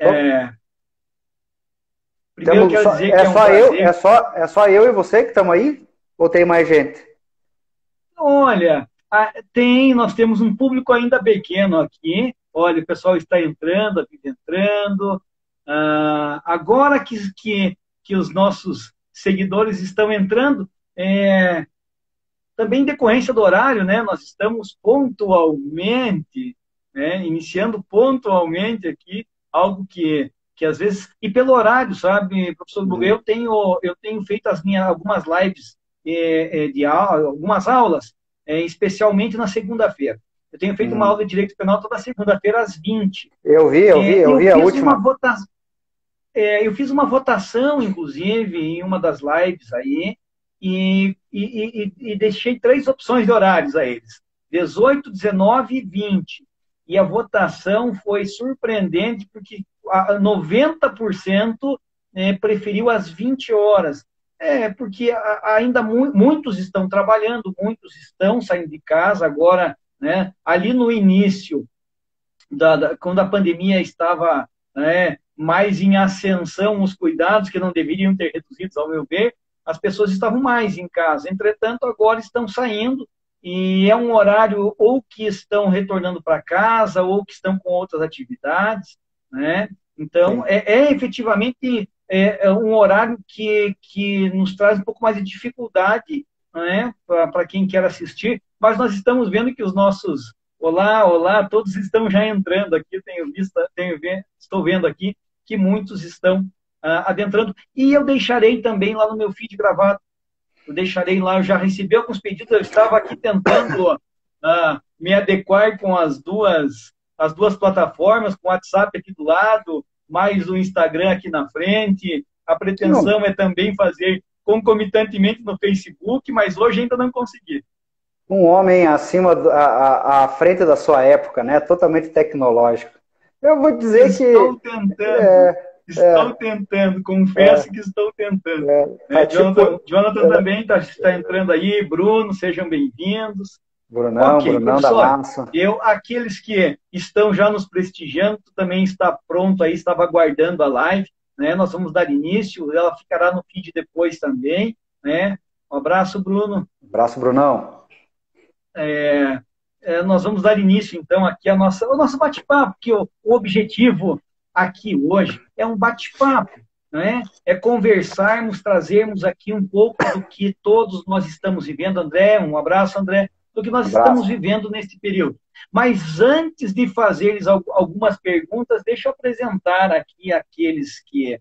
Bom, É, primeiro quero dizer que é um prazer. é só eu e você que estamos aí? Ou tem mais gente? Olha, nós temos um público ainda pequeno aqui. Olha, o pessoal está entrando, a vida entrando. Agora que os nossos seguidores estão entrando, também em decorrência do horário, né? Nós estamos pontualmente, né? Iniciando pontualmente aqui, algo que às vezes, e pelo horário, sabe, professor Buga, Hum, eu tenho feito as minhas algumas lives de aula, algumas aulas, especialmente na segunda-feira. Eu tenho feito uma hum. aula de direito penal toda segunda-feira às 20. Eu Eu vi a fiz uma última. votação, eu fiz uma votação, inclusive, em uma das lives aí, e deixei três opções de horários a eles: 18, 19 e 20. E a votação foi surpreendente, porque 90% preferiu as 20 horas. Porque ainda muitos estão trabalhando, muitos estão saindo de casa agora, né? Ali no início quando a pandemia estava, né, mais em ascensão, os cuidados que não deveriam ter reduzidos, ao meu ver, as pessoas estavam mais em casa. Entretanto, agora estão saindo e é um horário ou que estão retornando para casa ou que estão com outras atividades, né? Então, Sim. efetivamente um horário que nos traz um pouco mais de dificuldade, né, para quem quer assistir, mas nós estamos vendo que os nossos olá, olá, todos estão já entrando aqui, estou vendo aqui que muitos estão adentrando. E eu deixarei também lá no meu feed gravado, eu deixarei lá, eu já recebi alguns pedidos, eu estava aqui tentando me adequar com as duas plataformas, com o WhatsApp aqui do lado, mais o Instagram aqui na frente. A Não, pretensão é também fazer concomitantemente no Facebook, mas hoje ainda não consegui. um homem à frente da sua época, né? Totalmente tecnológico. Eu vou dizer que Estou tentando, é, estou tentando, confesso que estou tentando. tá tipo Jonathan também está entrando aí, Bruno, sejam bem-vindos. Ok, Brunão da professor, massa. aqueles que estão já nos prestigiando, tu também está pronto aí, estava aguardando a live, né? Nós vamos dar início, ela ficará no feed depois também, né? Um abraço, Bruno. Abraço, Brunão. Nós vamos dar início, então, aqui ao nosso bate-papo, que o objetivo aqui hoje é um bate-papo, né? É conversarmos, trazermos aqui um pouco do que todos nós estamos vivendo. André, um abraço, André, do que nós estamos Abraço. vivendo nesse período. Mas antes de fazer algumas perguntas, deixa eu apresentar aqui aqueles que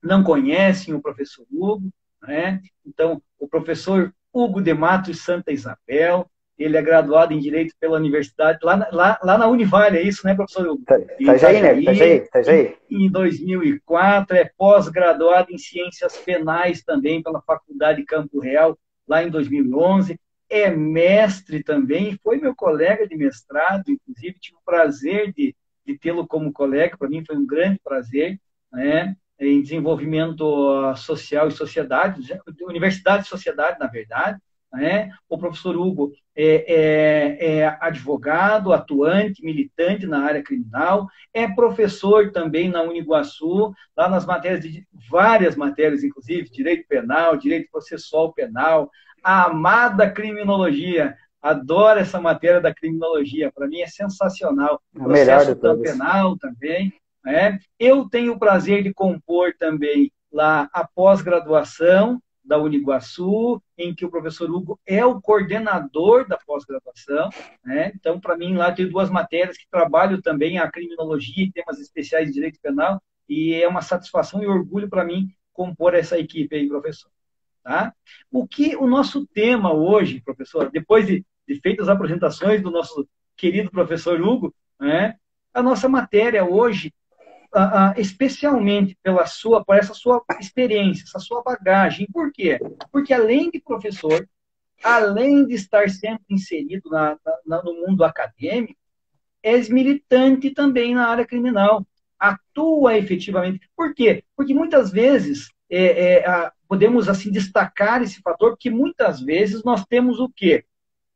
não conhecem o professor Hugo, né? Então, o professor Hugo de Matos Santa Isabel, ele é graduado em Direito pela Universidade, lá na Univale, é isso, né, professor Hugo? Em Itajaí, né? Itajaí, Itajaí. em 2004, é pós-graduado em Ciências Penais também pela Faculdade Campo Real, lá em 2011, é mestre também, foi meu colega de mestrado, inclusive tive o prazer de tê-lo como colega, para mim foi um grande prazer, né? Em desenvolvimento social e sociedade, universidade e sociedade, na verdade, né? O professor Hugo é advogado, atuante, militante na área criminal, é professor também na Uniguaçu, lá nas matérias várias matérias, inclusive direito penal, direito processual penal, a amada criminologia. Adoro essa matéria da criminologia, para mim é sensacional. A melhor de Processo todas. penal também, né? Eu tenho o prazer de compor também lá a pós-graduação da Uniguaçu, em que o professor Hugo é o coordenador da pós-graduação, né? Então, para mim, lá tem duas matérias que trabalho também a criminologia e temas especiais de direito penal, e é uma satisfação e orgulho para mim compor essa equipe aí, professor. Tá? O nosso tema hoje, professor, depois de feitas as apresentações do nosso querido professor Hugo, né? A nossa matéria hoje especialmente por essa sua experiência, essa sua bagagem. Por quê? Porque além de professor, além de estar sempre inserido no mundo acadêmico, és militante também na área criminal, atua efetivamente. Por quê? Porque muitas vezes podemos assim destacar esse fator, porque muitas vezes nós temos o quê?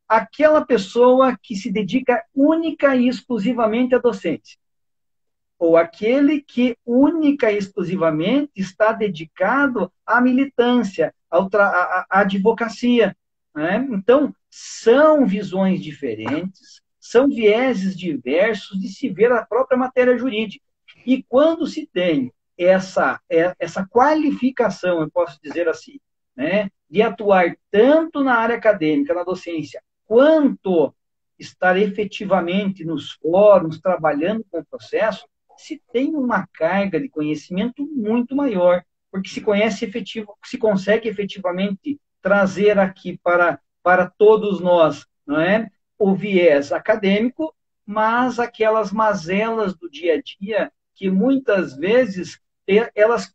Aquela pessoa que se dedica única e exclusivamente à docência. ou aquele que única e exclusivamente está dedicado à militância, à advocacia, né? Então, são visões diferentes, são vieses diversos de se ver a própria matéria jurídica. E quando se tem essa qualificação, eu posso dizer assim, né, de atuar tanto na área acadêmica, na docência, quanto estar efetivamente nos fóruns, trabalhando com o processo, se tem uma carga de conhecimento muito maior, porque se consegue efetivamente trazer aqui para todos nós, não é, o viés acadêmico, mas aquelas mazelas do dia a dia que muitas vezes elas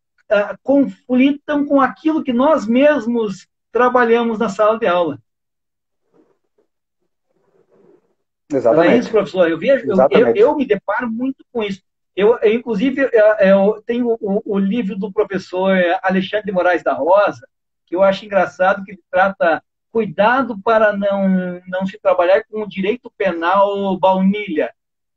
conflitam com aquilo que nós mesmos trabalhamos na sala de aula. Exatamente. Não é isso, professor? Eu vejo, eu me deparo muito com isso. Inclusive, eu tenho o livro do professor Alexandre de Moraes da Rosa, que eu acho engraçado, que ele trata cuidado para não se trabalhar com o direito penal baunilha.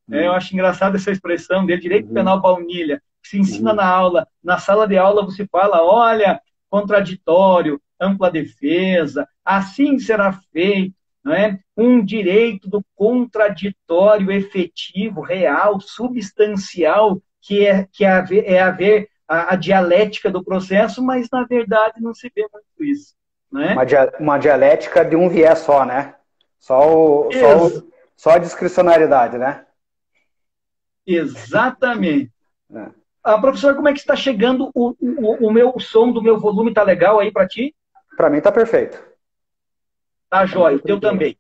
Eu acho engraçado essa expressão dele, direito penal baunilha, que se ensina na aula. Na sala de aula você fala, olha, contraditório, ampla defesa, assim será feito, não é? Um direito do contraditório efetivo, real, substancial, que é haver a dialética do processo, mas na verdade não se vê muito isso. Né? Uma dialética de um viés só, né? Só a discricionariedade, né? Exatamente. Professor, como é que está chegando o som do meu volume? Está legal aí para ti? Para mim está perfeito. Tá jóia, o teu também.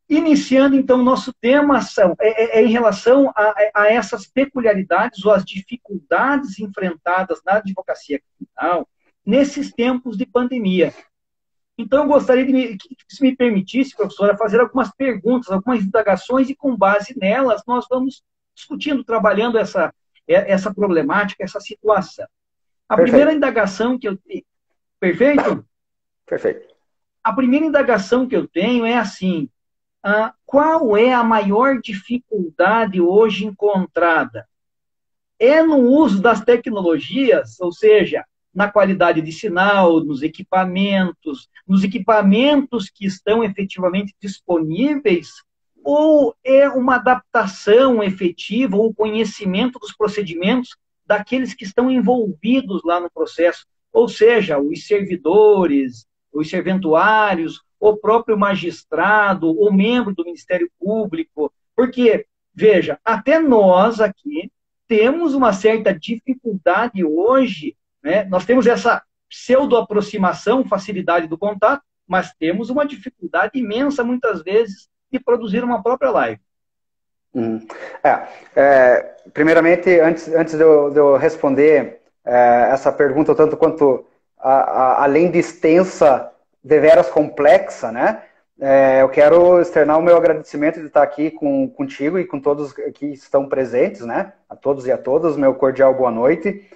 Iniciando, então, nosso tema em relação a essas peculiaridades ou as dificuldades enfrentadas na advocacia criminal nesses tempos de pandemia. Então, eu gostaria que se me permitisse, professora, fazer algumas perguntas, algumas indagações, e com base nelas nós vamos discutindo, trabalhando essa problemática, essa situação. A primeira indagação que eu tenho... Perfeito? Perfeito. A primeira indagação que eu tenho é assim, qual é a maior dificuldade hoje encontrada? É no uso das tecnologias, ou seja, na qualidade de sinal, nos equipamentos que estão efetivamente disponíveis, ou é uma adaptação efetiva ou conhecimento dos procedimentos daqueles que estão envolvidos lá no processo, ou seja, os servidores, os serventuários, o próprio magistrado, o membro do Ministério Público, porque, veja, até nós aqui temos uma certa dificuldade hoje, né? Nós temos essa pseudo-aproximação, facilidade do contato, mas temos uma dificuldade imensa, muitas vezes, de produzir uma própria live. Primeiramente, antes de eu responder essa pergunta, tanto quanto além de extensa, deveras complexa, né? Eu quero externar o meu agradecimento de estar aqui contigo e com todos que estão presentes, né? A todos e a todas, meu cordial boa noite.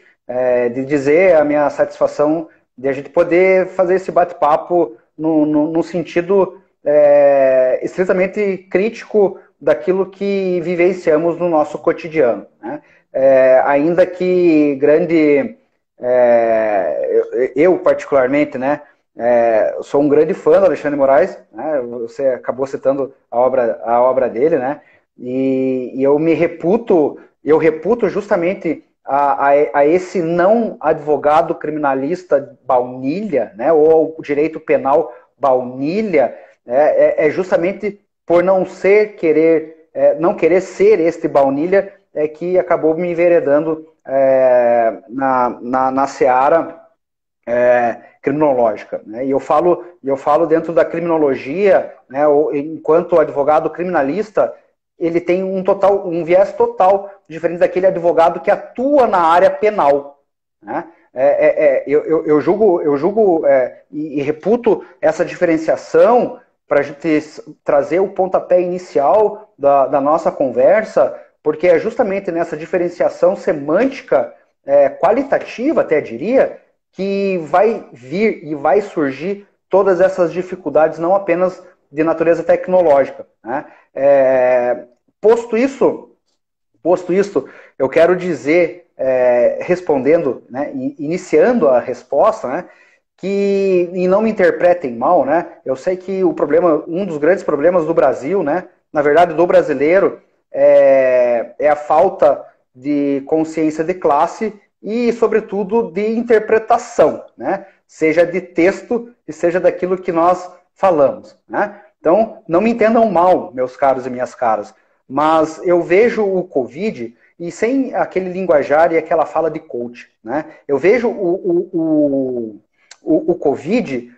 De dizer a minha satisfação de a gente poder fazer esse bate-papo no sentido estritamente crítico daquilo que vivenciamos no nosso cotidiano, né? Ainda que grande... eu particularmente, né? Sou um grande fã do Alexandre de Moraes, né? Você acabou citando a obra dele, né? E eu reputo justamente a esse não advogado criminalista baunilha, né? Ou o direito penal baunilha, justamente por não querer ser este baunilha, que acabou me enveredando na seara criminológica, né? E eu falo dentro da criminologia, né? Enquanto advogado criminalista, ele tem um viés total diferente daquele advogado que atua na área penal, né? Eu julgo e reputo essa diferenciação para a gente trazer o pontapé inicial da nossa conversa, porque é justamente nessa diferenciação semântica, qualitativa, até diria, que vai vir e vai surgir todas essas dificuldades, não apenas de natureza tecnológica, né? Posto isso, Posto isto, eu quero dizer, respondendo, né, iniciando a resposta, né, que, e não me interpretem mal, né, eu sei que o problema, um dos grandes problemas do Brasil, né, na verdade do brasileiro, é a falta de consciência de classe e, sobretudo, de interpretação, né, seja de texto e seja daquilo que nós falamos, né. Então, não me entendam mal, meus caros e minhas caras, mas eu vejo o Covid, e sem aquele linguajar e aquela fala de coach, né? Eu vejo o Covid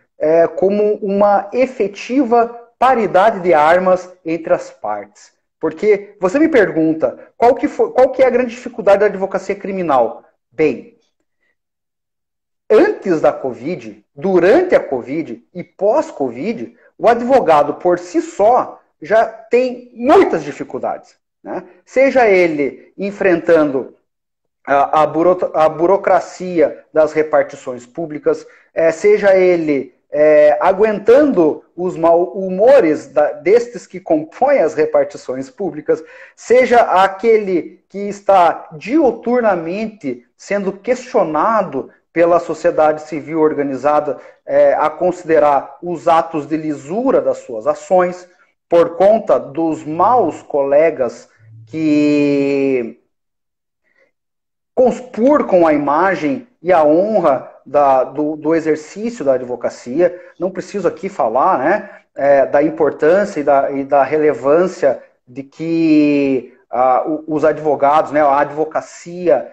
como uma efetiva paridade de armas entre as partes. Porque você me pergunta, qual que é a grande dificuldade da advocacia criminal? Bem, antes da Covid, durante a Covid e pós-Covid, o advogado por si só já tem muitas dificuldades, né? Seja ele enfrentando a burocracia das repartições públicas, seja ele aguentando os mal-humores destes que compõem as repartições públicas, seja aquele que está diuturnamente sendo questionado pela sociedade civil organizada a considerar os atos de lisura das suas ações, por conta dos maus colegas que conspurcam a imagem e a honra do exercício da advocacia. Não preciso aqui falar, né, da importância e da relevância de que os advogados, né, a advocacia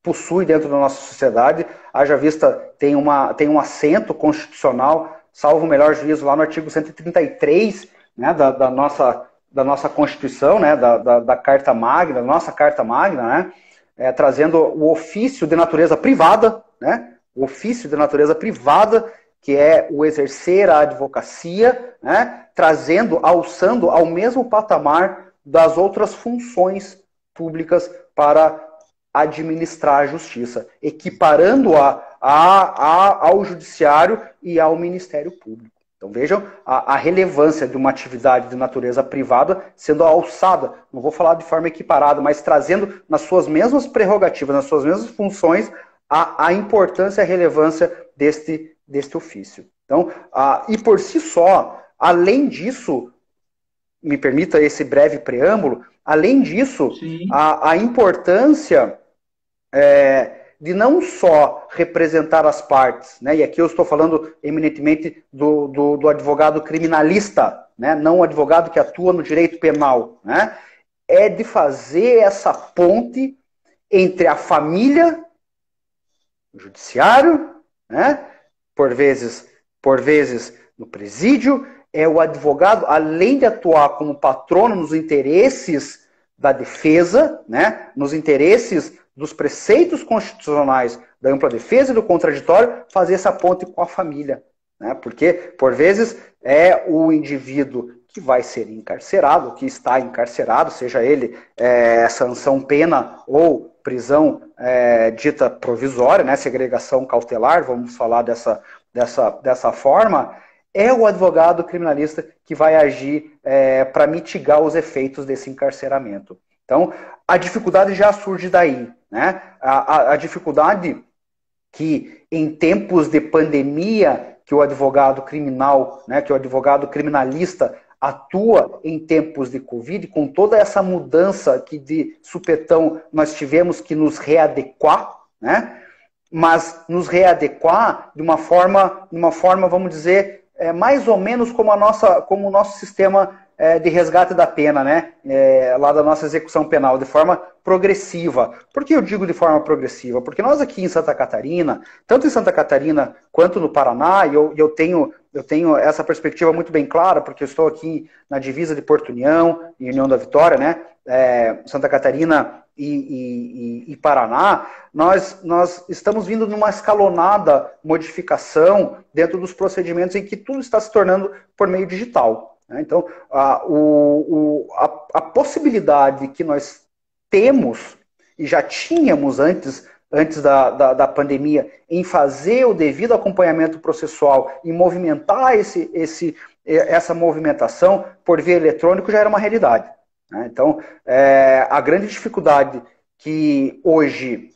possui dentro da nossa sociedade. Haja vista, tem um assento constitucional, salvo o melhor juízo, lá no artigo 133, né, da nossa Constituição, né, da Carta Magna, da nossa Carta Magna, né, trazendo o ofício de natureza privada, né, o ofício de natureza privada, que é o exercer a advocacia, né, alçando ao mesmo patamar das outras funções públicas para administrar a justiça, equiparando-a ao judiciário e ao Ministério Público. Então vejam a relevância de uma atividade de natureza privada sendo alçada, não vou falar de forma equiparada, mas trazendo nas suas mesmas prerrogativas, nas suas mesmas funções, a importância e a relevância deste ofício. Então, e por si só, além disso, me permita esse breve preâmbulo, além disso, a importância de não só representar as partes, né, e aqui eu estou falando eminentemente do advogado criminalista, né, não o advogado que atua no direito penal, né, é de fazer essa ponte entre a família, o judiciário, né, por vezes no presídio, é o advogado, além de atuar como patrono nos interesses da defesa, né, nos interesses dos preceitos constitucionais da ampla defesa e do contraditório, fazer essa ponte com a família, né? Porque, por vezes, é o indivíduo que vai ser encarcerado, que está encarcerado, seja ele sanção pena ou prisão dita provisória, né? Segregação cautelar, vamos falar dessa forma, é o advogado criminalista que vai agir para mitigar os efeitos desse encarceramento. Então, a dificuldade já surge daí, né? A dificuldade que, em tempos de pandemia, que o advogado criminal, né, que o advogado criminalista atua em tempos de Covid, com toda essa mudança que de supetão nós tivemos que nos readequar, né? Mas nos readequar de uma forma, vamos dizer, mais ou menos como o nosso sistema de resgate da pena, né? Lá da nossa execução penal, de forma progressiva. Por que eu digo de forma progressiva? Porque nós aqui em Santa Catarina, tanto em Santa Catarina quanto no Paraná, e eu tenho essa perspectiva muito bem clara, porque eu estou aqui na divisa de Porto União e União da Vitória, né? Santa Catarina e Paraná, nós estamos vindo numa escalonada modificação dentro dos procedimentos em que tudo está se tornando por meio digital. Então, a possibilidade que nós temos, e já tínhamos antes da pandemia, em fazer o devido acompanhamento processual e movimentar essa movimentação por via eletrônica já era uma realidade. né? Então, a grande dificuldade que hoje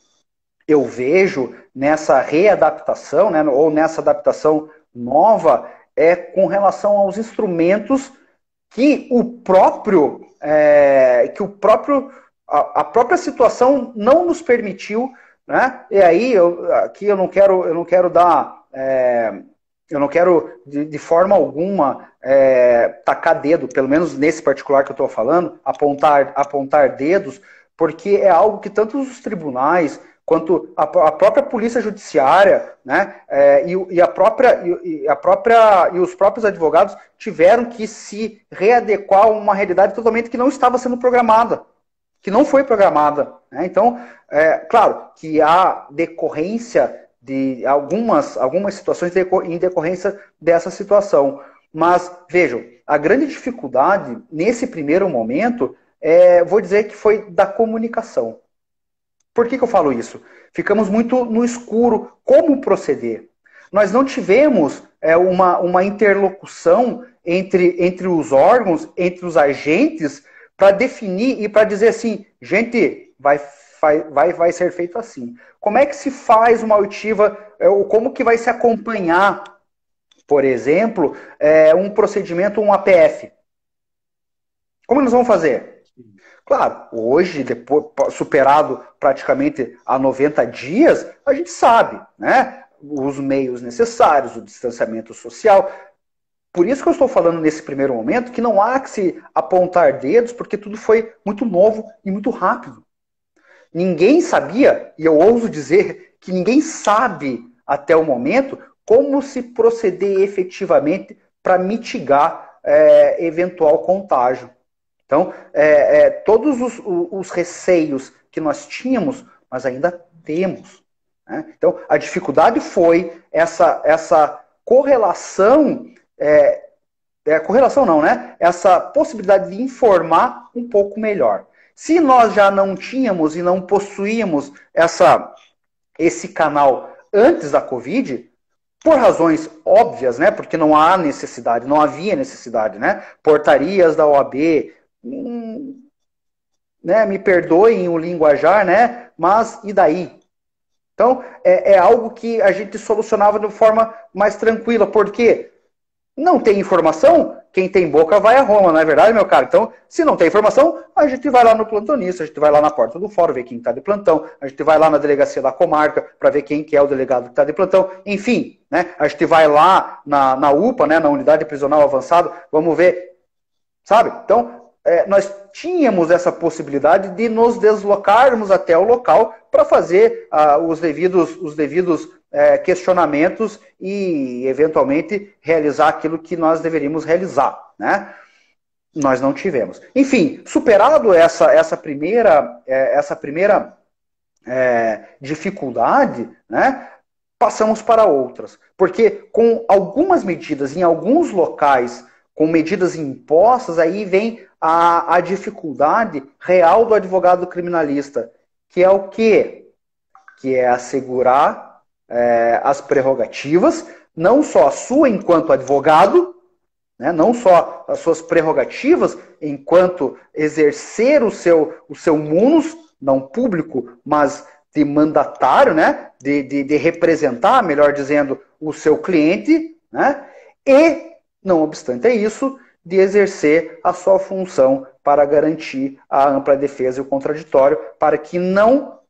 eu vejo nessa readaptação, né, ou nessa adaptação nova, é com relação aos instrumentos que a própria situação não nos permitiu, né? E aí aqui eu não quero dar, eu não quero de forma alguma tacar dedo, pelo menos nesse particular que eu estou falando, apontar dedos, porque é algo que tanto os tribunais quanto a própria polícia judiciária, né, e os próprios advogados tiveram que se readequar a uma realidade totalmente que não estava sendo programada, que não foi programada, né? Então, claro que há decorrência de algumas situações em decorrência dessa situação, mas vejam, a grande dificuldade nesse primeiro momento, vou dizer que foi da comunicação. Por que eu falo isso? Ficamos muito no escuro como proceder. Nós não tivemos uma interlocução entre os órgãos, entre os agentes, para definir e para dizer assim, gente, vai ser feito assim. Como é que se faz uma oitiva, como que vai se acompanhar, por exemplo, um procedimento, um APF? Como nós vamos fazer? Claro, hoje, depois, superado praticamente a 90 dias, a gente sabe, né? Os meios necessários, o distanciamento social. Por isso que eu estou falando nesse primeiro momento que não há que se apontar dedos, porque tudo foi muito novo e muito rápido. Ninguém sabia, e eu ouso dizer que ninguém sabe até o momento, como se proceder efetivamente para mitigar eventual contágio. Então, todos os receios que nós tínhamos, nós ainda temos, né? Então, a dificuldade foi essa correlação, correlação não, né? Essa possibilidade de informar um pouco melhor. Se nós já não tínhamos e não possuíamos esse canal antes da Covid, por razões óbvias, né? Porque não havia necessidade, né? Portarias da OAB, né, me perdoem o linguajar, né, mas e daí? Então, é algo que a gente solucionava de forma mais tranquila, porque não tem informação, quem tem boca vai a Roma, não é verdade, meu caro? Então, se não tem informação, a gente vai lá no plantonista, a gente vai lá na porta do fórum, ver quem está de plantão, a gente vai lá na delegacia da comarca para ver quem que é o delegado que está de plantão, enfim, né, a gente vai lá na UPA, né, na Unidade Prisional Avançado, vamos ver, sabe? Então, nós tínhamos essa possibilidade de nos deslocarmos até o local para fazer os devidos questionamentos e, eventualmente, realizar aquilo que nós deveríamos realizar, né? Nós não tivemos. Enfim, superado essa primeira dificuldade, né, passamos para outras. Porque com algumas medidas, em alguns locais, com medidas impostas, aí vem a dificuldade real do advogado criminalista, que é o quê? Que é assegurar as prerrogativas, não só a sua enquanto advogado, né, não só as suas prerrogativas enquanto exercer o seu munus, não público, mas de mandatário, né, de representar, melhor dizendo, o seu cliente, né, e, não obstante isso, de exercer a sua função para garantir a ampla defesa e o contraditório, para que não,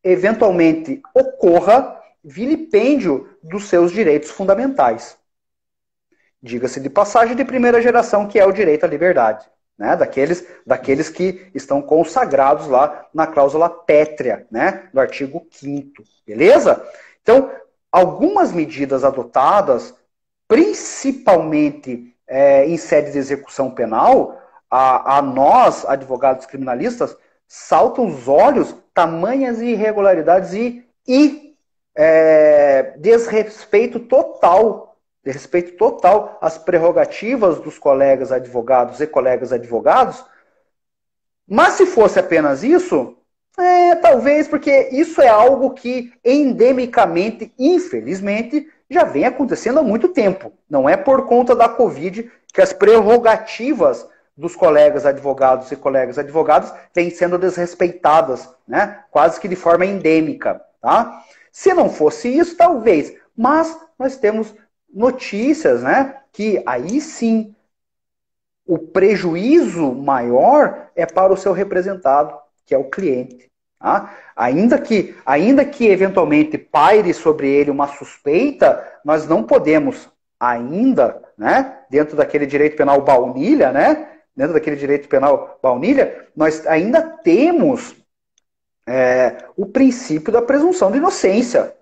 eventualmente, ocorra vilipêndio dos seus direitos fundamentais. Diga-se de passagem, de primeira geração, que é o direito à liberdade, né? Daqueles que estão consagrados lá na cláusula pétrea, né? Do artigo 5º, beleza? Então, algumas medidas adotadas, principalmente em sede de execução penal, a nós, advogados criminalistas, saltam os olhos tamanhas irregularidades e desrespeito total às prerrogativas dos colegas advogados e colegas advogados. Mas se fosse apenas isso, talvez, porque isso é algo que endemicamente, infelizmente, já vem acontecendo há muito tempo. Não é por conta da Covid que as prerrogativas dos colegas advogados e colegas advogadas vêm sendo desrespeitadas, né? Quase que de forma endêmica. Tá? Se não fosse isso, talvez. Mas nós temos notícias, né, que aí sim o prejuízo maior é para o seu representado, que é o cliente. Tá? Ainda que eventualmente paire sobre ele uma suspeita, nós não podemos ainda, né, dentro daquele direito penal baunilha, né, nós ainda temos o princípio da presunção de inocência.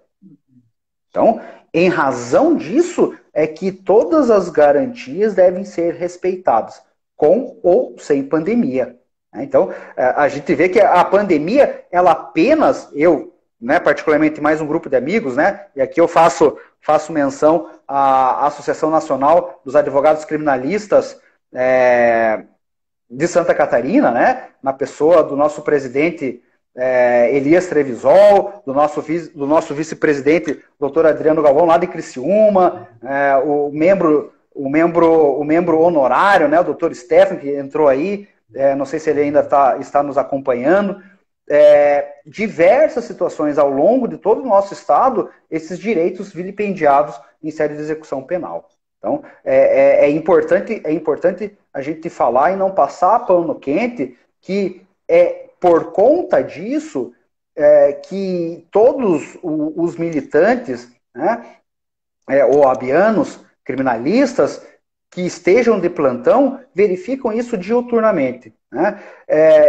Então, em razão disso, é que todas as garantias devem ser respeitadas, com ou sem pandemia. Então, a gente vê que a pandemia, ela apenas, eu, né, particularmente mais um grupo de amigos, né, e aqui eu faço menção à Associação Nacional dos Advogados Criminalistas de Santa Catarina, né, na pessoa do nosso presidente Elias Trevisol, do nosso vice-presidente, doutor Adriano Galvão, lá de Criciúma, o membro honorário, né, o doutor Stefan, que entrou aí, não sei se ele ainda está nos acompanhando. Diversas situações ao longo de todo o nosso estado, esses direitos vilipendiados em sede de execução penal. Então, é importante a gente falar e não passar pano quente, que por conta disso que todos os militantes, né, oabianos, criminalistas, que estejam de plantão, verificam isso diuturnamente. Né?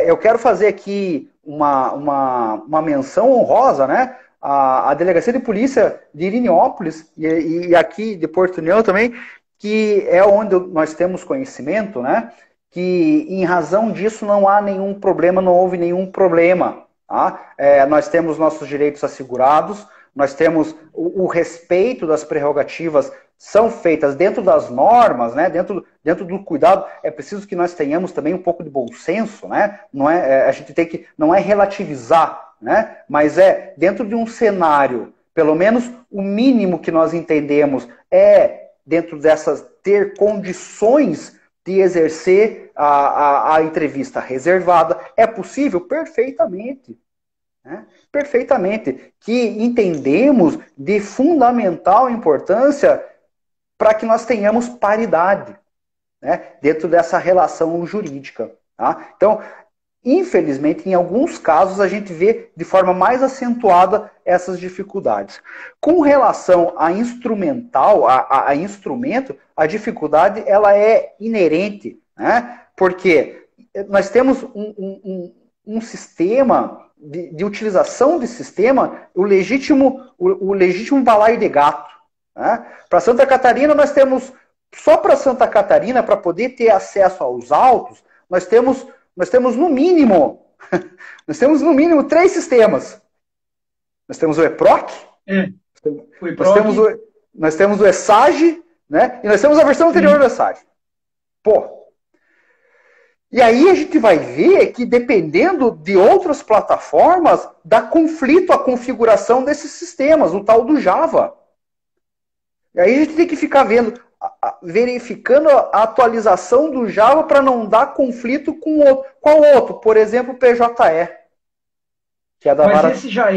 Eu quero fazer aqui uma menção honrosa, né? A Delegacia de Polícia de Irineópolis e aqui de Porto União também, que é onde nós temos conhecimento, né? Que em razão disso não há nenhum problema, não houve nenhum problema. Tá? Nós temos nossos direitos assegurados, nós temos o respeito das prerrogativas, são feitas dentro das normas, né? dentro do cuidado. É preciso que nós tenhamos também um pouco de bom senso, né? A gente tem que, não é relativizar, né? Mas dentro de um cenário, pelo menos o mínimo que nós entendemos dentro dessas, ter condições de exercer a entrevista reservada. É possível? Perfeitamente. Né? Perfeitamente. Que entendemos de fundamental importância para que nós tenhamos paridade, né, dentro dessa relação jurídica. Tá? Então, infelizmente, em alguns casos, a gente vê de forma mais acentuada essas dificuldades. Com relação a instrumental, a instrumento, a dificuldade ela é inerente, né? Porque nós temos um sistema de utilização de sistema, o legítimo balaio de gato. Né? Para Santa Catarina, nós temos, só para Santa Catarina, para poder ter acesso aos autos, nós temos no mínimo 3 sistemas. Nós temos o EPROC, nós temos o ESAGE, né? E nós temos a versão anterior do ESAGE. E aí a gente vai ver que, dependendo de outras plataformas, dá conflito a configuração desses sistemas, o tal do Java. E aí a gente tem que ficar verificando a atualização do Java para não dar conflito com o outro. Qual outro? Por exemplo, o PJE. Que é da mas esse já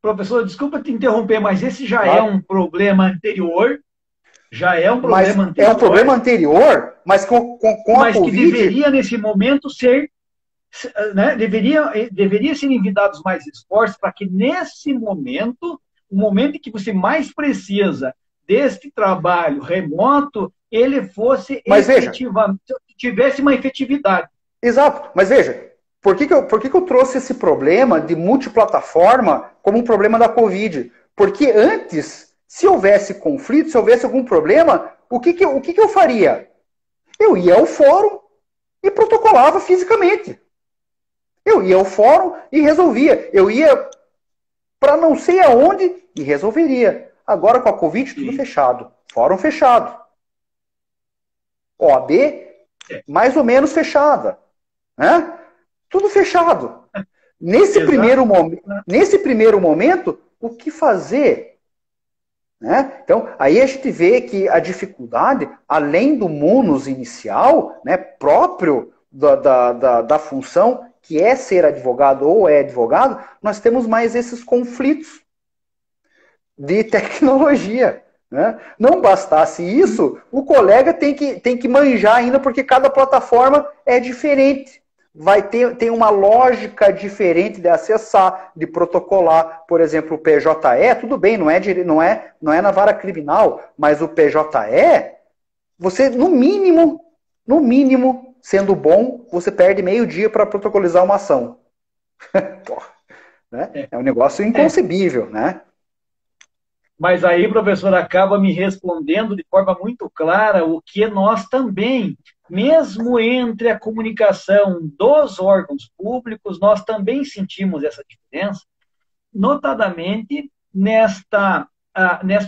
professor, desculpa te interromper, mas esse já é um problema anterior. Já é um problema anterior. É um problema anterior, mas com a Covid... que deveria, nesse momento, ser... Né, deveria ser envidados mais esforços para que, nesse momento, o momento em que você mais precisa deste trabalho remoto, ele fosse tivesse uma efetividade. Exato. Mas veja, por que eu trouxe esse problema de multiplataforma como um problema da Covid? Porque antes, se houvesse conflito, se houvesse algum problema, o que eu faria? Eu ia ao fórum e protocolava fisicamente. Eu ia ao fórum e resolvia. Eu ia para não sei aonde e resolveria. Agora, com a Covid, tudo fechado. Fórum fechado. OAB, mais ou menos fechada. Né? Tudo fechado. Nesse primeiro momento, o que fazer? né? Então, aí a gente vê que a dificuldade, além do munus inicial, né, próprio da função, que é ser advogado ou é advogado, nós temos mais esses conflitos de tecnologia. Né? Não bastasse isso, o colega tem que manjar ainda, porque cada plataforma é diferente. Tem uma lógica diferente de acessar, de protocolar. Por exemplo, o PJE, tudo bem, não é na vara criminal, mas o PJE, você, no mínimo, sendo bom, você perde meio dia para protocolizar uma ação. Né? É um negócio inconcebível, né? Mas aí, professor, acaba me respondendo de forma muito clara o que nós também, mesmo entre a comunicação dos órgãos públicos, nós também sentimos essa diferença, notadamente nesta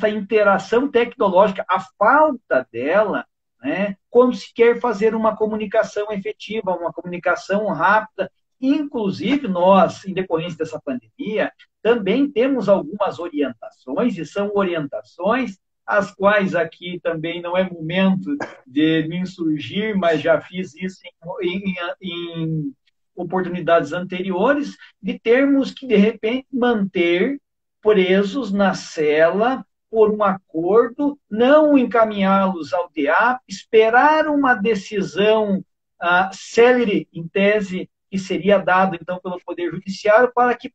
interação tecnológica, a falta dela, né, quando se quer fazer uma comunicação efetiva, uma comunicação rápida. Inclusive, nós, em decorrência dessa pandemia, também temos algumas orientações, e são orientações as quais aqui também não é momento de me insurgir, mas já fiz isso em oportunidades anteriores, de termos que, de repente, manter presos na cela por um acordo, não encaminhá-los ao DEAP, esperar uma decisão célere, em tese, que seria dado, então, pelo Poder Judiciário, para que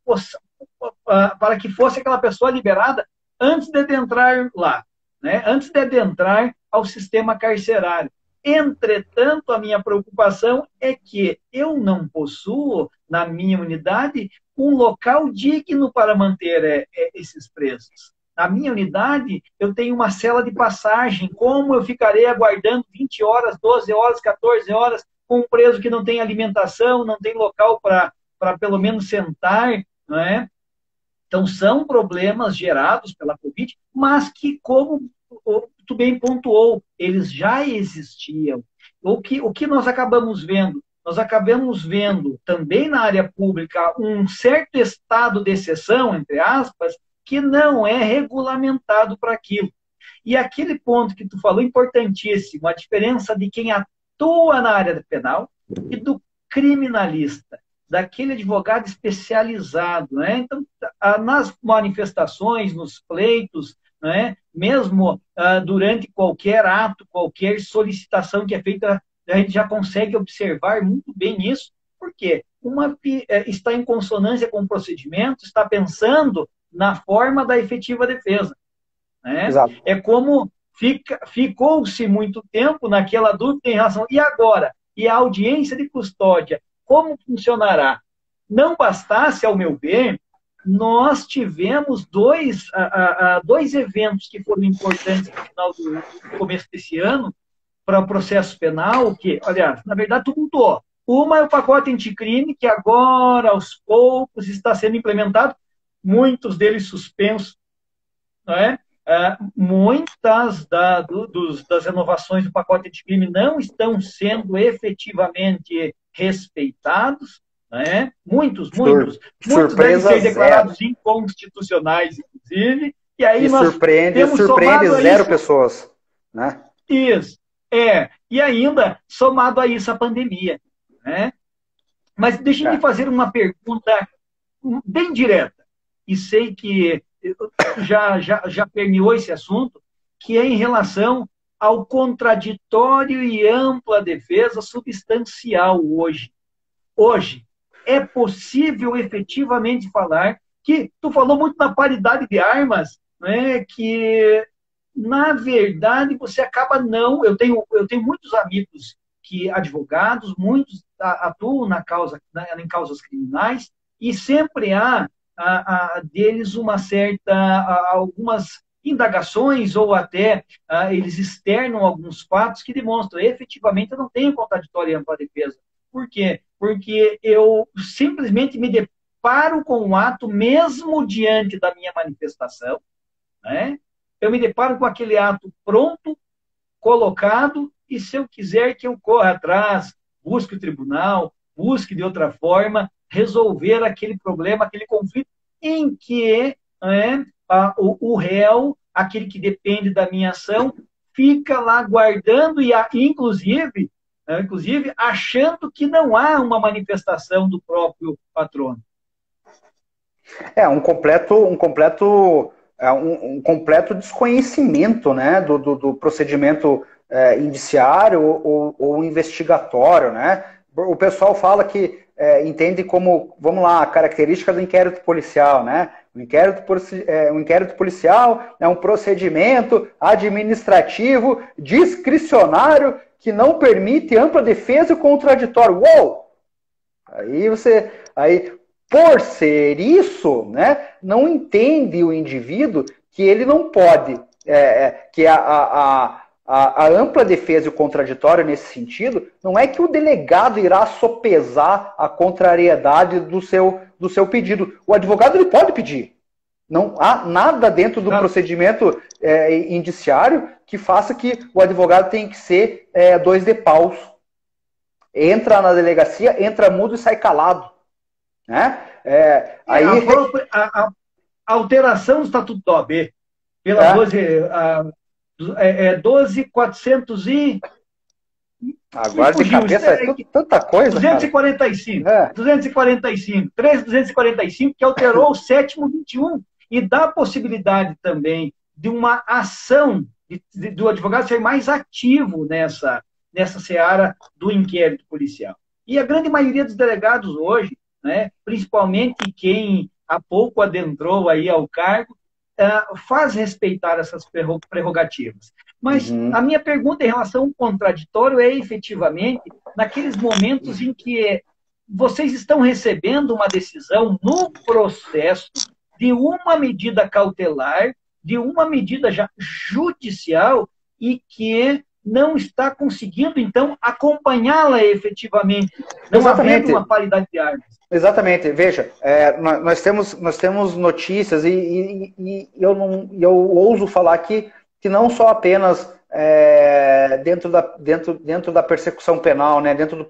fosse aquela pessoa liberada antes de adentrar lá, né? Antes de adentrar ao sistema carcerário. Entretanto, a minha preocupação é que eu não possuo, na minha unidade, um local digno para manter esses presos. Na minha unidade, eu tenho uma cela de passagem. Como eu ficarei aguardando 20 horas, 12 horas, 14 horas, com um preso que não tem alimentação, não tem local para pelo menos sentar, não é? Então, são problemas gerados pela Covid, mas que, como tu bem pontuou, eles já existiam. O que nós acabamos vendo? Nós acabamos vendo também na área pública um certo estado de exceção, entre aspas, que não é regulamentado para aquilo. E aquele ponto que tu falou, importantíssimo, a diferença de quem atua na área penal e do criminalista, daquele advogado especializado. Né? Então, nas manifestações, nos pleitos, né? Mesmo durante qualquer ato, qualquer solicitação que é feita, a gente já consegue observar muito bem isso. Por quê? Uma está em consonância com o procedimento, está pensando na forma da efetiva defesa. Né? É como ficou-se muito tempo naquela dúvida em relação, e agora? E a audiência de custódia, como funcionará? Não bastasse, ao meu ver, nós tivemos dois eventos que foram importantes no final do começo desse ano para o processo penal, que, aliás, na verdade, tudo mudou. Uma é o pacote anticrime, que agora, aos poucos, está sendo implementado, muitos deles suspensos, não é? Muitas das renovações do pacote anticrime não estão sendo efetivamente respeitados, né? Muitos devem ser declarados inconstitucionais, inclusive, e aí surpreende zero pessoas, né? Isso, e ainda somado a isso a pandemia, né? Mas deixa eu fazer uma pergunta bem direta, e sei que já permeou esse assunto, que é em relação ao contraditório e ampla defesa substancial hoje. Hoje, é possível efetivamente falar que, tu falou muito na paridade de armas, né, que, na verdade, você acaba não... Eu tenho muitos amigos advogados, muitos atuam em causas criminais, e sempre há deles algumas indagações, ou até eles externam alguns fatos que demonstram efetivamente eu não tenho contraditório e ampla defesa. Por quê? Porque eu simplesmente me deparo com o ato, mesmo diante da minha manifestação, né? Eu me deparo com aquele ato pronto, colocado, e se eu quiser que eu corra atrás, busque o tribunal, busque de outra forma, resolver aquele problema, aquele conflito em que o réu aquele que depende da minha ação, fica lá guardando e, inclusive, achando que não há uma manifestação do próprio patrono. É um completo desconhecimento, né, do procedimento indiciário ou investigatório, né? O pessoal fala que entende como, vamos lá, a característica do inquérito policial, né? O inquérito policial é um procedimento administrativo discricionário que não permite ampla defesa e contraditório. Uou! Aí, por ser isso, né, não entende o indivíduo que ele não pode, que a ampla defesa e o contraditório nesse sentido, não é que o delegado irá sopesar a contrariedade do seu pedido. O advogado ele pode pedir. Não há nada dentro do procedimento indiciário que faça que o advogado tenha que ser dois de paus. Entra na delegacia, entra mudo e sai calado. Né? A alteração do Estatuto da OAB pela 12.400 e... Agora de cabeça é tanta coisa, 245, cara. 3.245, que alterou o 7º21 e dá a possibilidade também de uma ação do advogado ser mais ativo nessa seara do inquérito policial. E a grande maioria dos delegados hoje, né, principalmente quem há pouco adentrou aí ao cargo, faz respeitar essas prerrogativas. Mas a minha pergunta em relação ao contraditório é efetivamente naqueles momentos em que vocês estão recebendo uma decisão no processo de uma medida cautelar, de uma medida já judicial e que não está conseguindo, então, acompanhá-la efetivamente, não havendo uma paridade de armas. Exatamente. Veja, nós temos notícias e eu ouso falar aqui que não só apenas dentro da persecução penal, né, dentro do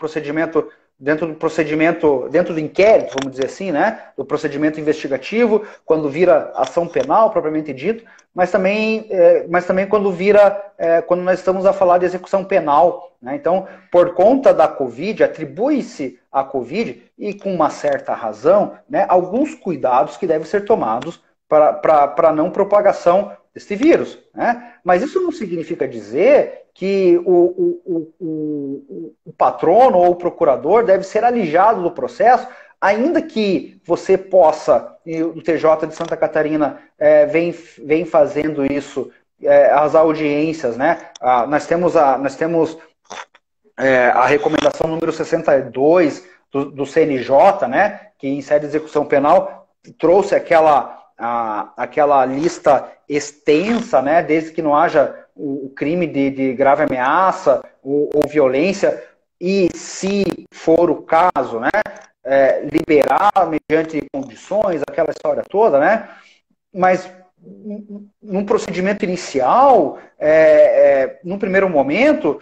inquérito, vamos dizer assim, né, do procedimento investigativo, quando vira ação penal, propriamente dito, mas também quando nós estamos a falar de execução penal, né? Então, por conta da Covid, atribui-se à Covid, e com uma certa razão, né, alguns cuidados que devem ser tomados para a não propagação desse vírus, né? Mas isso não significa dizer que o patrono ou o procurador deve ser alijado do processo, ainda que você possa, e o TJ de Santa Catarina vem fazendo isso, as audiências, né? Nós temos a recomendação número 62 do CNJ, né? Que em sede de execução penal trouxe aquela lista extensa, né? Desde que não haja o crime de grave ameaça ou violência, e se for o caso, né, liberar mediante condições, aquela história toda, né? Mas num procedimento inicial, num primeiro momento,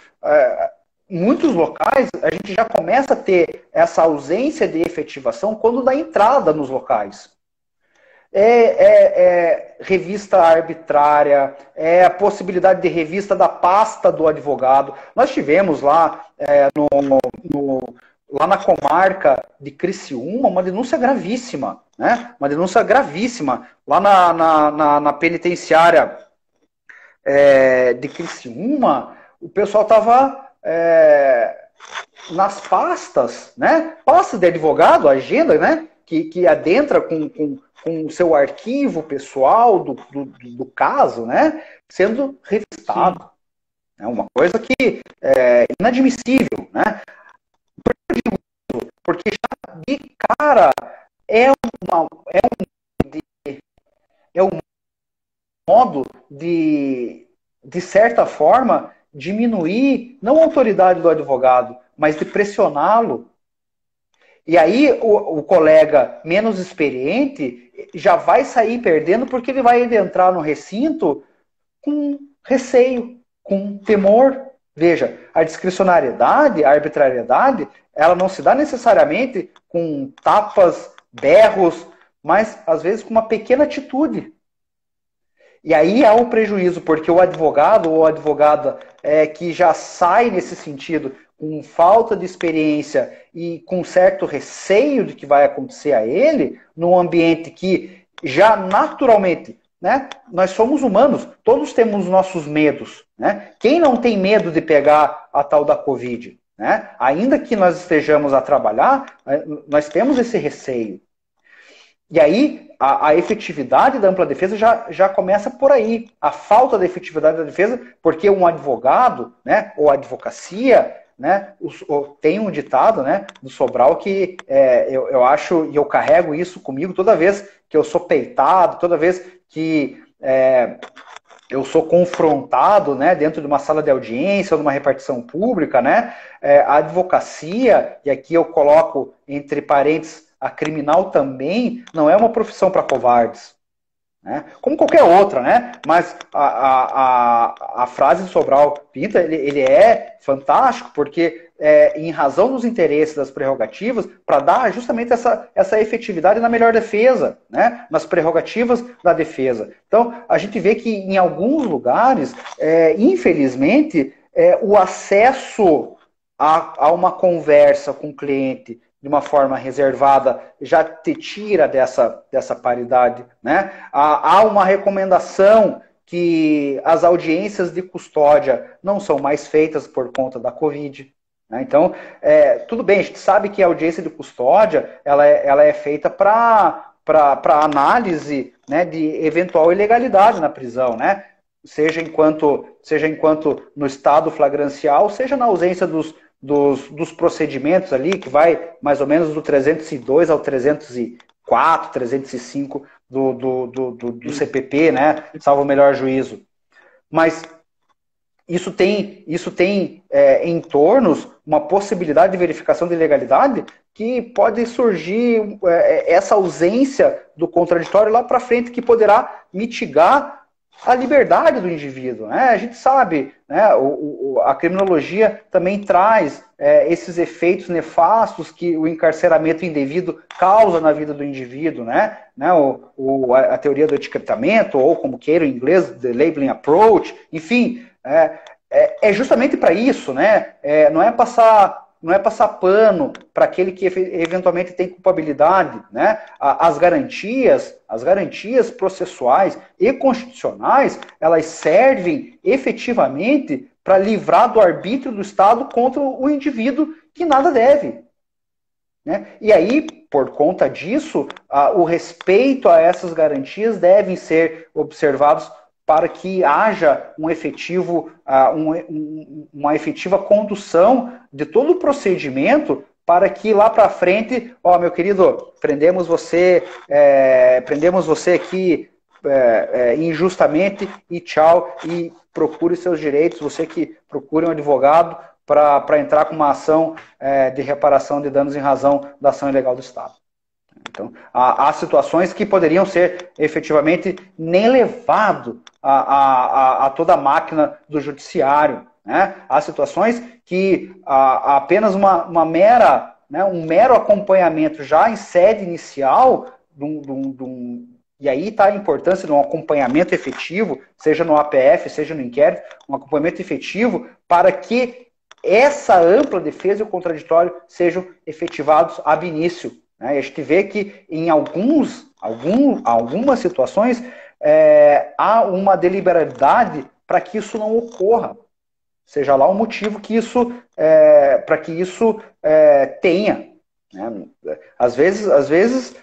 muitos locais a gente já começa a ter essa ausência de efetivação quando dá entrada nos locais. Revista arbitrária, a possibilidade de revista da pasta do advogado. Nós tivemos lá, lá na comarca de Criciúma, uma denúncia gravíssima, né? Uma denúncia gravíssima. Lá na penitenciária de Criciúma, o pessoal estava nas pastas, né? Pasta de advogado, agenda, né? Que adentra com o seu arquivo pessoal do caso, né, sendo revistado. É uma coisa que é inadmissível, né? Porque já de cara é um modo de certa forma, diminuir não a autoridade do advogado, mas de pressioná-lo. E aí o colega menos experiente já vai sair perdendo porque ele vai entrar no recinto com receio, com temor. Veja, a discricionariedade, a arbitrariedade, ela não se dá necessariamente com tapas, berros, mas às vezes com uma pequena atitude. E aí há um prejuízo, porque o advogado ou a advogada que já sai nesse sentido com falta de experiência e com certo receio de que vai acontecer a ele, num ambiente que já naturalmente, né, nós somos humanos, todos temos nossos medos. Né? Quem não tem medo de pegar a tal da Covid? Né? Ainda que nós estejamos a trabalhar, nós temos esse receio. E aí, a efetividade da ampla defesa já começa por aí. A falta da efetividade da defesa, porque um advogado, né, ou advocacia, né, tem um ditado, né, do Sobral que eu acho, e eu carrego isso comigo toda vez que eu sou peitado, toda vez que eu sou confrontado, né, dentro de uma sala de audiência ou de uma repartição pública, né, a advocacia, e aqui eu coloco entre parênteses, a criminal também não é uma profissão para covardes, né? Como qualquer outra, né? Mas a frase do Sobral Pinto, ele é fantástico, porque em razão dos interesses das prerrogativas, para dar justamente essa efetividade na melhor defesa, né? Nas prerrogativas da defesa. Então, a gente vê que em alguns lugares, infelizmente, o acesso a uma conversa com o cliente de uma forma reservada, já te tira dessa paridade. Né? Há uma recomendação que as audiências de custódia não são mais feitas por conta da Covid. Né? Então, tudo bem, a gente sabe que a audiência de custódia ela é feita para análise, né, de eventual ilegalidade na prisão, né? Seja enquanto no estado flagrancial, seja na ausência dos procedimentos ali, que vai mais ou menos do 302 ao 304, 305 do CPP, né? Salvo o melhor juízo. Mas isso tem em tornos uma possibilidade de verificação de ilegalidade que pode surgir essa ausência do contraditório lá para frente, que poderá mitigar a liberdade do indivíduo. Né? A gente sabe, né, a criminologia também traz esses efeitos nefastos que o encarceramento indevido causa na vida do indivíduo. Né? A teoria do etiquetamento, ou como queira em inglês, the labeling approach, enfim, é justamente para isso. Né? Não é passar pano para aquele que eventualmente tem culpabilidade. Né? As garantias processuais e constitucionais, elas servem efetivamente para livrar do arbítrio do Estado contra o indivíduo que nada deve. Né? E aí, por conta disso, o respeito a essas garantias devem ser observados para que haja uma efetiva condução de todo o procedimento, para que lá para frente, meu querido, prendemos você aqui injustamente e tchau, e procure seus direitos, você que procure um advogado para entrar com uma ação de reparação de danos em razão da ação ilegal do Estado. Então, há situações que poderiam ser efetivamente nem levado a toda a máquina do judiciário. Né? Há situações que apenas um mero acompanhamento já em sede inicial, e aí está a importância de um acompanhamento efetivo, seja no APF, seja no inquérito, um acompanhamento efetivo para que essa ampla defesa e o contraditório sejam efetivados ab início. Né? E a gente vê que em algumas situações há uma deliberalidade para que isso não ocorra. Seja lá o motivo que isso para que isso tenha. Né? Às vezes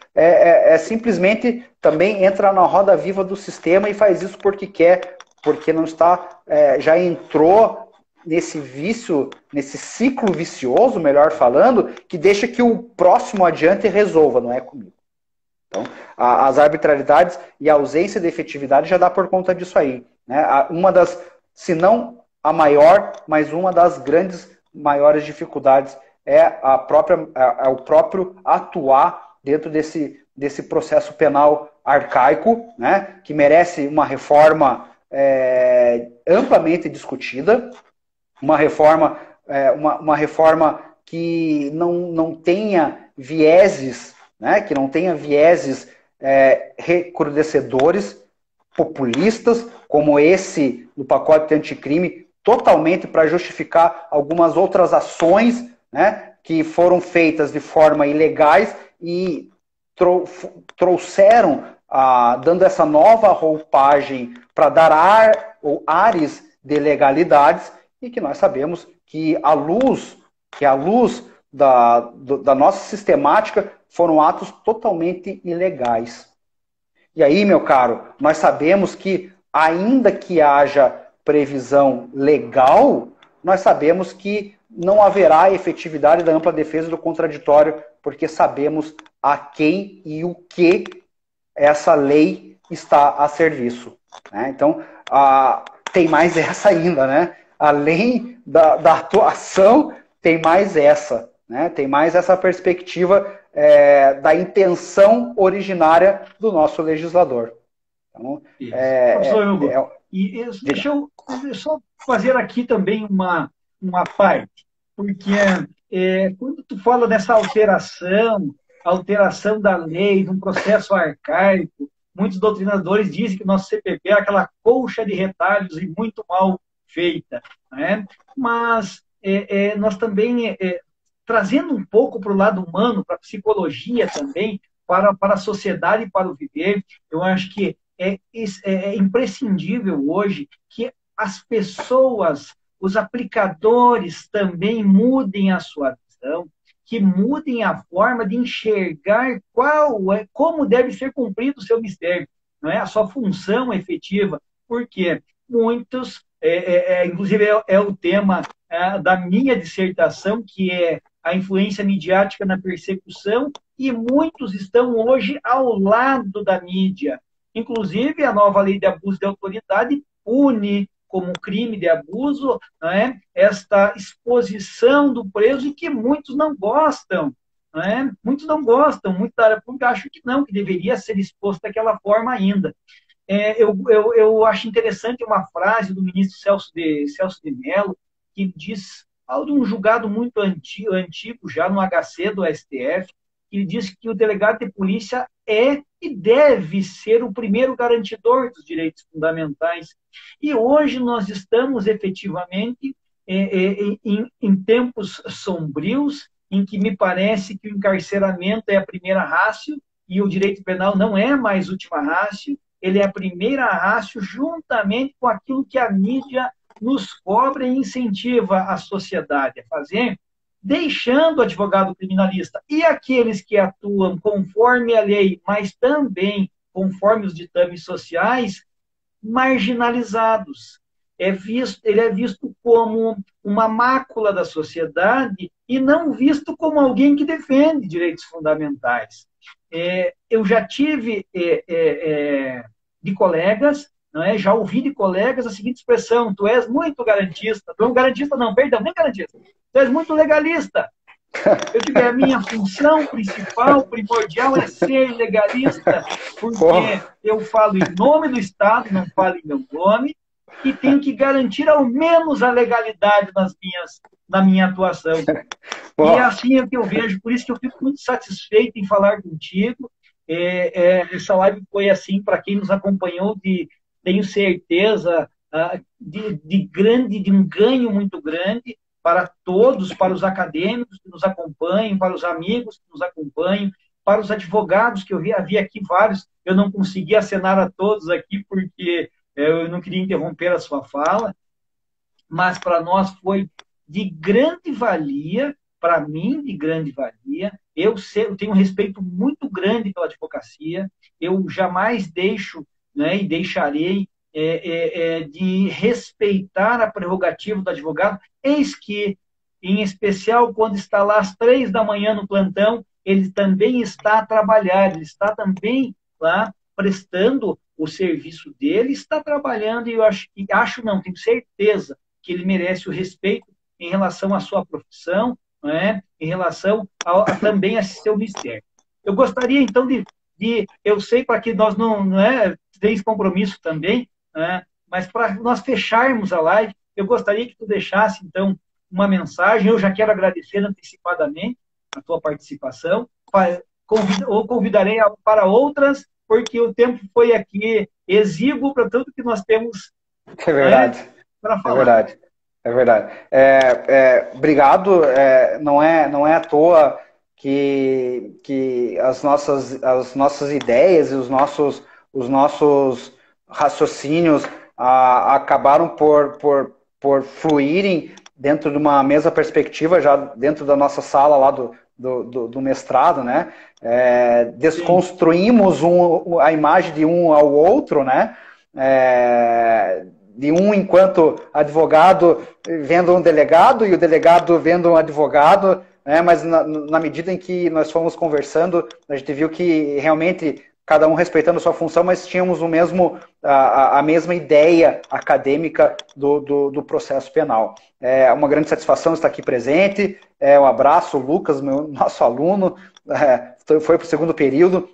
simplesmente também entra na roda viva do sistema e faz isso porque quer, porque não está, já entrou nesse vício, nesse ciclo vicioso, melhor falando, que deixa que o próximo adiante e resolva, não é comigo. Então, as arbitrariedades e a ausência de efetividade já dá por conta disso aí. Né? Uma das, se não a maior, mas uma das maiores dificuldades é o próprio atuar dentro desse processo penal arcaico, né? Que merece uma reforma amplamente discutida, uma reforma que não tenha vieses, né? Que não tenha vieses recrudescedores, populistas, como esse do pacote anticrime, totalmente para justificar algumas outras ações, né, que foram feitas de forma ilegais e trouxeram, dando essa nova roupagem para dar ares de legalidades, e que nós sabemos que a luz da nossa sistemática foram atos totalmente ilegais. E aí, meu caro, nós sabemos que, ainda que haja previsão legal, nós sabemos que não haverá efetividade da ampla defesa do contraditório, porque sabemos a quem e o que essa lei está a serviço. Né? Então, tem mais essa ainda, né? Além da atuação, tem mais essa. Né? Tem mais essa perspectiva da intenção originária do nosso legislador. Então, Professor Hugo, deixa eu só fazer aqui também uma parte, porque quando tu fala dessa alteração da lei, de um processo arcaico, muitos doutrinadores dizem que o nosso CPP é aquela colcha de retalhos e muito mal feita. Né? Mas nós também, trazendo um pouco para o lado humano, para a psicologia também, para a sociedade e para o viver, eu acho que é imprescindível hoje que as pessoas, os aplicadores também mudem a sua visão, que mudem a forma de enxergar como deve ser cumprido o seu mistério, não é? A sua função efetiva, porque muitos, inclusive é o tema da minha dissertação, que é a influência midiática na persecução, e muitos estão hoje ao lado da mídia. Inclusive, a nova lei de abuso de autoridade pune como crime de abuso, né, esta exposição do preso, e que muitos não gostam. Né? Muitos não gostam, muitos da área pública acham que não, que deveria ser exposto daquela forma ainda. Eu acho interessante uma frase do ministro Celso de Mello, que diz, ao de um julgado muito antigo, já no HC do STF, que diz que o delegado de polícia é e deve ser o primeiro garantidor dos direitos fundamentais. E hoje nós estamos efetivamente em tempos sombrios, em que me parece que o encarceramento é a primeira ratio e o direito penal não é mais última ratio, ele é a primeira ratio, juntamente com aquilo que a mídia nos cobra e incentiva a sociedade a fazer, deixando o advogado criminalista e aqueles que atuam conforme a lei, mas também conforme os ditames sociais, marginalizados. Ele é visto como uma mácula da sociedade e não visto como alguém que defende direitos fundamentais. Eu já tive de colegas, não é? Já ouvi de colegas a seguinte expressão: tu és muito garantista. Tu é um garantista, não, perdão, nem garantista. Tu és muito legalista. Eu digo, a minha função principal, primordial, é ser legalista, porque eu falo em nome do Estado, não falo em meu nome, e tenho que garantir ao menos a legalidade na minha atuação. E assim é que eu vejo, por isso que eu fico muito satisfeito em falar contigo. Essa live foi assim, para quem nos acompanhou, tenho certeza de um ganho muito grande para todos, para os acadêmicos que nos acompanham, para os amigos que nos acompanham, para os advogados, que havia aqui vários, eu não consegui acenar a todos aqui, porque eu não queria interromper a sua fala, mas para nós foi de grande valia, para mim, de grande valia. Eu tenho um respeito muito grande pela advocacia, eu jamais deixo, né, e deixarei de respeitar a prerrogativa do advogado, eis que, em especial, quando está lá às 3 da manhã no plantão, ele também está a trabalhar, ele está também lá prestando o serviço dele, está trabalhando, e eu tenho certeza que ele merece o respeito em relação à sua profissão, não é? Em relação também a seu mistério. Eu gostaria, então, eu sei para que nós não tem compromisso também, mas para nós fecharmos a live, eu gostaria que tu deixasse, então, uma mensagem. Eu já quero agradecer antecipadamente a tua participação, convidarei para outras, porque o tempo foi aqui exíguo para tudo que nós temos, É verdade. para É falar. verdade. É verdade. Obrigado. Não é à toa que as nossas ideias e os nossos raciocínios acabaram por fluírem dentro de uma mesma perspectiva, já dentro da nossa sala lá do mestrado, né? Desconstruímos a imagem de um ao outro, né? De um enquanto advogado vendo um delegado e o delegado vendo um advogado, né? Mas na medida em que nós fomos conversando, a gente viu que realmente cada um respeitando a sua função, mas tínhamos a mesma ideia acadêmica do processo penal. É uma grande satisfação estar aqui presente. Um abraço, Lucas, nosso aluno, foi para o segundo período.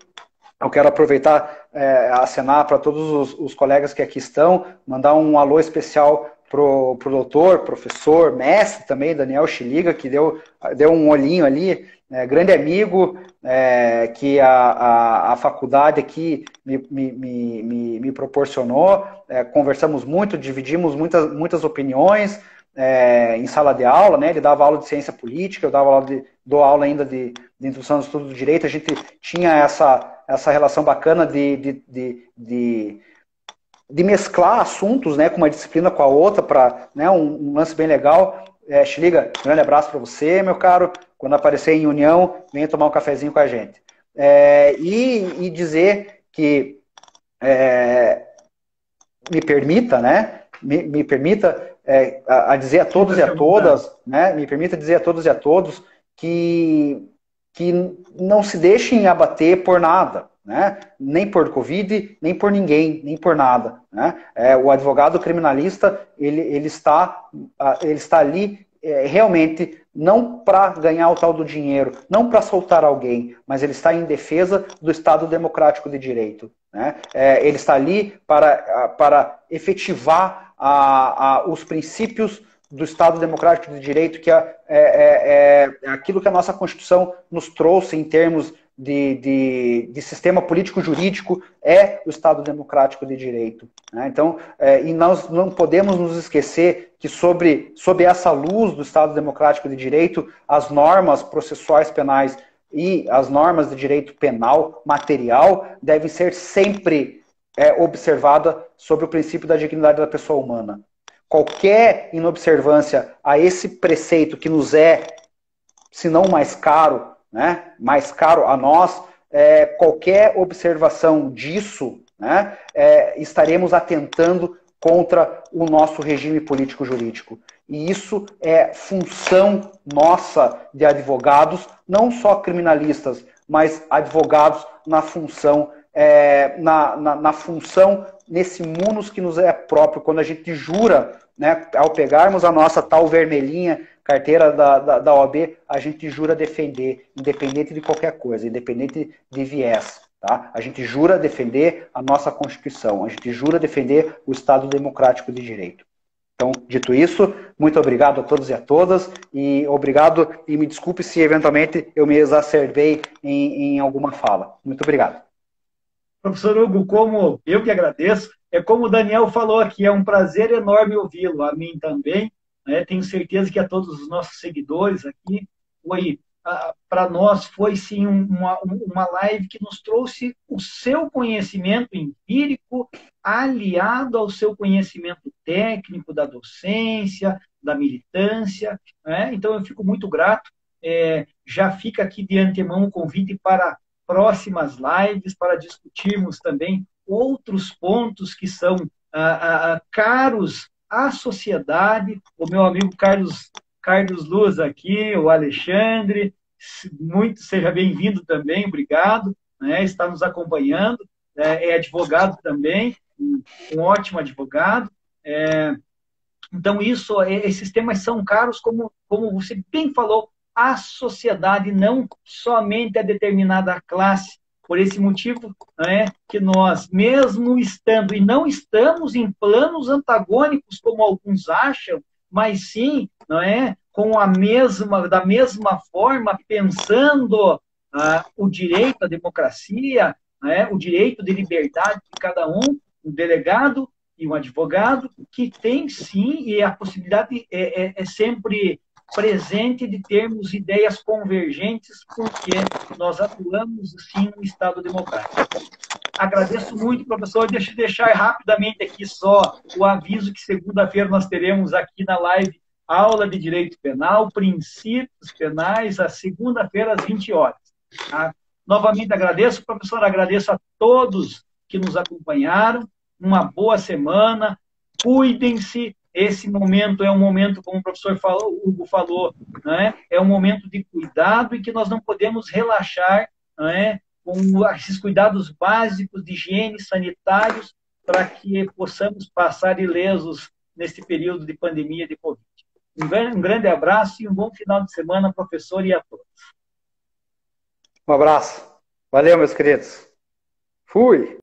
Eu quero aproveitar, acenar para todos os colegas que aqui estão, mandar um alô especial para o doutor, professor, mestre também, Daniel Chiliga, que deu um olhinho ali, grande amigo, que a faculdade aqui me proporcionou. Conversamos muito, dividimos muitas opiniões em sala de aula, né? Ele dava aula de ciência política, eu dou aula ainda de introdução ao estudo do direito. A gente tinha essa relação bacana de mesclar assuntos, né, com uma disciplina com a outra, para, né, um lance bem legal. Chiliga, um grande abraço para você, meu caro. Quando aparecer em União, venha tomar um cafezinho com a gente. E dizer que me permita, né, me permita a dizer a todos e a todas, né, me permita dizer a todos e a todos que não se deixem abater por nada, né? Nem por Covid, nem por ninguém, nem por nada, né? O advogado criminalista, ele está ali realmente não para ganhar o tal do dinheiro, não para soltar alguém, mas ele está em defesa do Estado Democrático de Direito, né? Ele está ali para efetivar os princípios do Estado Democrático de Direito, que é aquilo que a nossa Constituição nos trouxe em termos de sistema político-jurídico, é o Estado Democrático de Direito, né? Então, e nós não podemos nos esquecer que sob essa luz do Estado Democrático de Direito, as normas processuais penais e as normas de direito penal material devem ser sempre observadas sobre o princípio da dignidade da pessoa humana. Qualquer inobservância a esse preceito que nos se não mais caro, né, mais caro a nós, qualquer observação disso, né, estaremos atentando contra o nosso regime político-jurídico. E isso é função nossa de advogados, não só criminalistas, mas advogados na função, na função nesse munus que nos é próprio, quando a gente jura, né, ao pegarmos a nossa tal vermelhinha, carteira da OAB, a gente jura defender, independente de qualquer coisa, independente de viés. Tá? A gente jura defender a nossa Constituição, a gente jura defender o Estado Democrático de Direito. Então, dito isso, muito obrigado a todos e a todas, e obrigado, e me desculpe se eventualmente eu me exacerbei em alguma fala. Muito obrigado. Professor Hugo, como eu que agradeço, como o Daniel falou aqui, é um prazer enorme ouvi-lo, a mim também, né? Tenho certeza que a todos os nossos seguidores aqui, para nós foi sim uma live que nos trouxe o seu conhecimento empírico aliado ao seu conhecimento técnico da docência, da militância, né? Então eu fico muito grato, já fica aqui de antemão o convite para próximas lives, para discutirmos também outros pontos que são caros à sociedade. O meu amigo Carlos Luz aqui, o Alexandre, muito seja bem-vindo também, obrigado, né, está nos acompanhando, é advogado também, um ótimo advogado. Então, esses temas são caros, como você bem falou, à sociedade, não somente a determinada classe. Por esse motivo, né, que nós, mesmo estando, e não estamos em planos antagônicos, como alguns acham, mas sim, não é, da mesma forma, pensando o direito, a democracia, né, o direito de liberdade de cada um delegado e um advogado, que tem sim, e a possibilidade é sempre presente de termos ideias convergentes, porque nós atuamos, sim, no Estado democrático. Agradeço muito, professor. Deixa eu deixar rapidamente aqui só o aviso que segunda-feira nós teremos aqui na live aula de Direito Penal, princípios penais, a segunda-feira às 20 horas. Tá? Novamente agradeço, professor, agradeço a todos que nos acompanharam. Uma boa semana, cuidem-se. Esse momento é um momento, como o professor Hugo falou, né? É um momento de cuidado e que nós não podemos relaxar, né? Com esses cuidados básicos de higiene sanitários para que possamos passar ilesos nesse período de pandemia de Covid. Um grande abraço e um bom final de semana, professor, e a todos. Um abraço. Valeu, meus queridos. Fui!